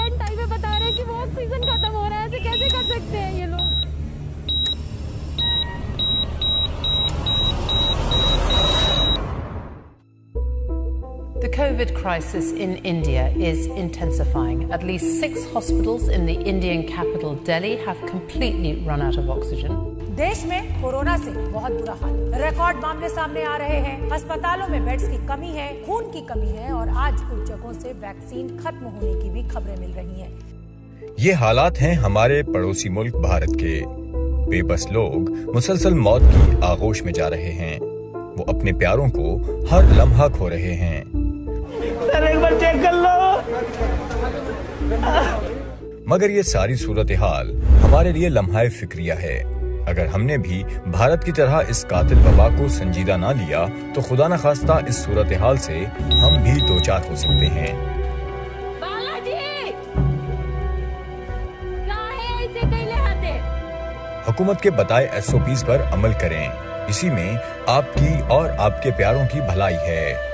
And time पे बता रहे हैं कि वो ऑक्सीजन खत्म हो रहा है, ऐसे कैसे कर सकते हैं ये लोग। The COVID crisis in India is intensifying. At least 6 hospitals in the Indian capital Delhi have completely run out of oxygen. देश में कोरोना से बहुत बुरा हाल, रिकॉर्ड मामले सामने आ रहे हैं। अस्पतालों में बेड्स की कमी है, खून की कमी है और आज कुछ जगहों से वैक्सीन खत्म होने की भी खबरें मिल रही हैं। ये हालात हैं हमारे पड़ोसी मुल्क भारत के। बेबस लोग मुसलसल मौत की आगोश में जा रहे हैं। वो अपने प्यारों को हर लम्हा खो रहे हैं। सर एक बार चेक कर लो। मगर ये सारी सूरत हाल हमारे लिए लम्हा फिक्रिया है। अगर हमने भी भारत की तरह इस कातिल वबा को संजीदा ना लिया तो खुदा न खास्ता इस सूरत हाल से हम भी दो चार हो सकते हैं। हुकूमत के बताए SOPs पर अमल करें। इसी में आपकी और आपके प्यारों की भलाई है।